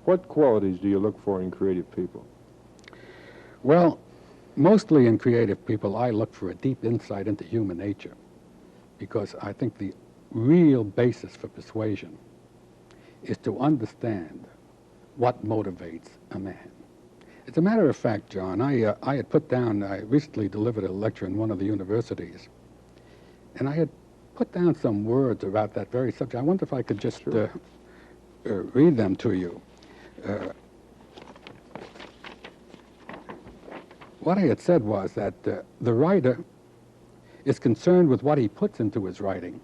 What qualities do you look for in creative people? Well, mostly in creative people, I look for a deep insight into human nature, because I think the real basis for persuasion is to understand what motivates a man. As a matter of fact, John, I had put down, I recently delivered a lecture in one of the universities, and I had put down some words about that very subject. I wonder if I could just read them to you. What I had said was that the writer is concerned with what he puts into his writing.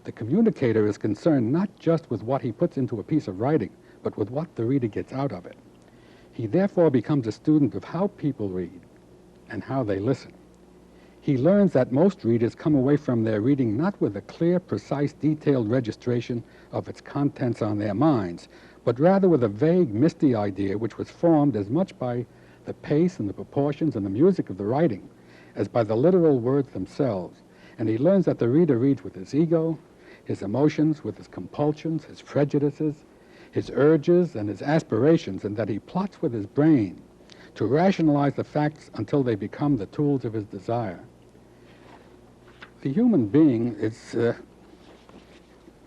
The communicator is concerned not just with what he puts into a piece of writing, but with what the reader gets out of it. He therefore becomes a student of how people read and how they listen. He learns that most readers come away from their reading not with a clear, precise, detailed registration of its contents on their minds, but rather with a vague, misty idea which was formed as much by the pace and the proportions and the music of the writing as by the literal words themselves. And he learns that the reader reads with his ego, his emotions, with his compulsions, his prejudices, his urges, and his aspirations, and that he plots with his brain to rationalize the facts until they become the tools of his desire. The human being is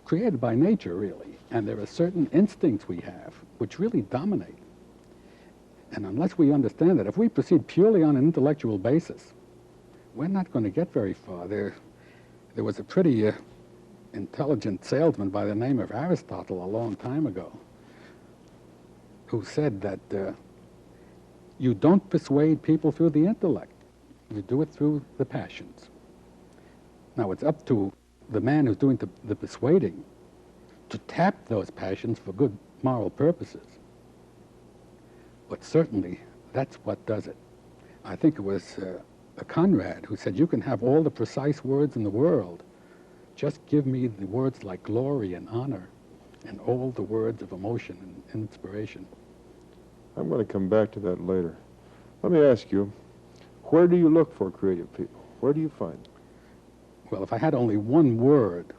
created by nature, really, and there are certain instincts we have which really dominate. And unless we understand that, if we proceed purely on an intellectual basis, we're not going to get very far. There was a pretty intelligent salesman by the name of Aristotle a long time ago who said that you don't persuade people through the intellect. You do it through the passions. Now, it's up to the man who's doing the persuading to tap those passions for good moral purposes. But certainly, that's what does it. I think it was Conrad who said, you can have all the precise words in the world. Just give me the words like glory and honor and all the words of emotion and inspiration. I'm going to come back to that later. Let me ask you, where do you look for creative people? Where do you find them? Well, if I had only one word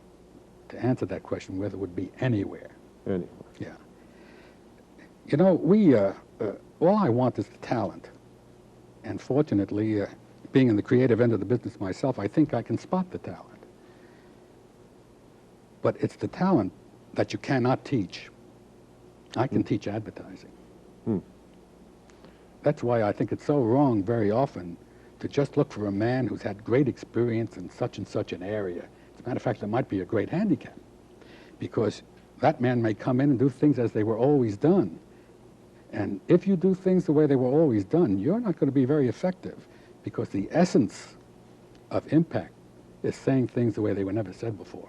to answer that question, whether it would be anywhere. Anywhere. Yeah. You know, all I want is the talent. And fortunately, being in the creative end of the business myself, I think I can spot the talent. But it's the talent that you cannot teach. I can teach advertising. That's why I think it's so wrong very often to just look for a man who's had great experience in such and such an area. As a matter of fact, that might be a great handicap, because that man may come in and do things as they were always done. And if you do things the way they were always done, you're not going to be very effective, because the essence of impact is saying things the way they were never said before.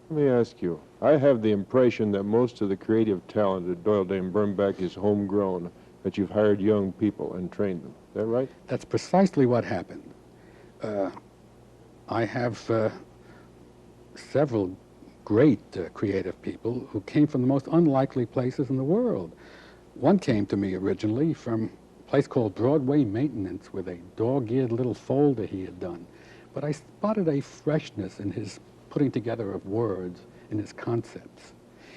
Let me ask you, I have the impression that most of the creative talent at Doyle Dane Bernbach is homegrown, that you've hired young people and trained them. Is that right? That's precisely what happened. I have several great creative people who came from the most unlikely places in the world. One came to me originally from a place called Broadway Maintenance with a dog-eared little folder he had done. But I spotted a freshness in his putting together of words, in his concepts.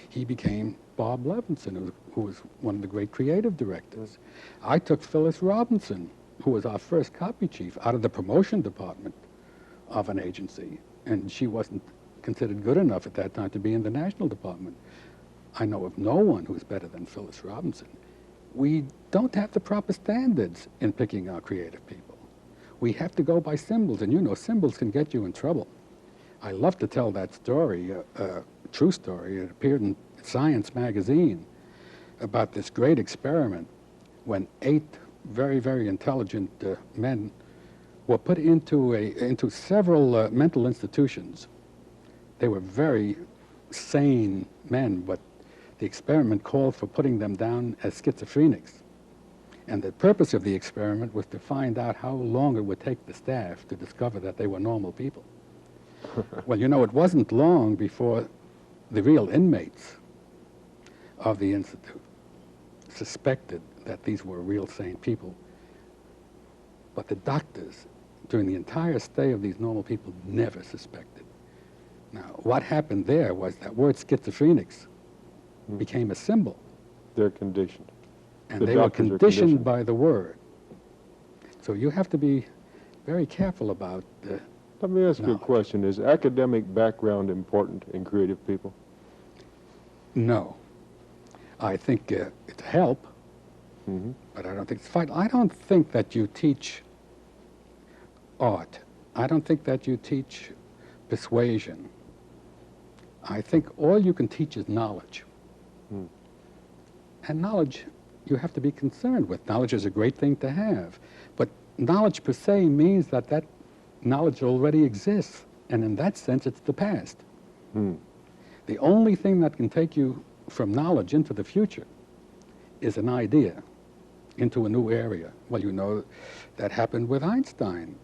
He became Bob Levinson, who was one of the great creative directors. I took Phyllis Robinson, who was our first copy chief, out of the promotion department of an agency, and she wasn't considered good enough at that time to be in the national department. I know of no one who's better than Phyllis Robinson. We don't have the proper standards in picking our creative people. We have to go by symbols, and you know, symbols can get you in trouble. I love to tell that story, a true story. It appeared in Science magazine about this great experiment when 8 very, very intelligent men were put into several mental institutions. They were very sane men, but the experiment called for putting them down as schizophrenics. And the purpose of the experiment was to find out how long it would take the staff to discover that they were normal people. Well, you know, it wasn't long before the real inmates of the institute suspected that these were real sane people. But the doctors, during the entire stay of these normal people, never suspected. Now, what happened there was that word schizophrenics became a symbol They're conditioned. And The they were doctors are conditioned by the word. So you have to be very careful about Let me ask you a knowledge. question. Is academic background important in creative people? No. I think it's a help, Mm-hmm. but I don't think it's vital. I don't think that you teach art. I don't think that you teach persuasion. I think all you can teach is knowledge. Mm. And knowledge, you have to be concerned with. Knowledge is a great thing to have. But knowledge per se means that that knowledge already exists. And in that sense, it's the past. Mm. The only thing that can take you from knowledge into the future is an idea into a new area. Well, you know, that happened with Einstein.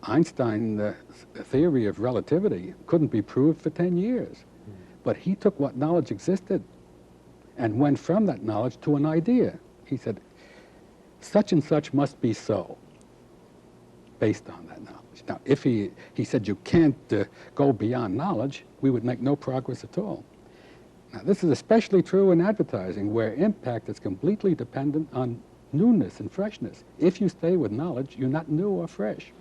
Einstein's theory of relativity couldn't be proved for 10 years. But he took what knowledge existed and went from that knowledge to an idea. He said, such and such must be so, based on that knowledge. Now, if he said you can't go beyond knowledge, we would make no progress at all. Now, this is especially true in advertising, where impact is completely dependent on newness and freshness. If you stay with knowledge, you're not new or fresh.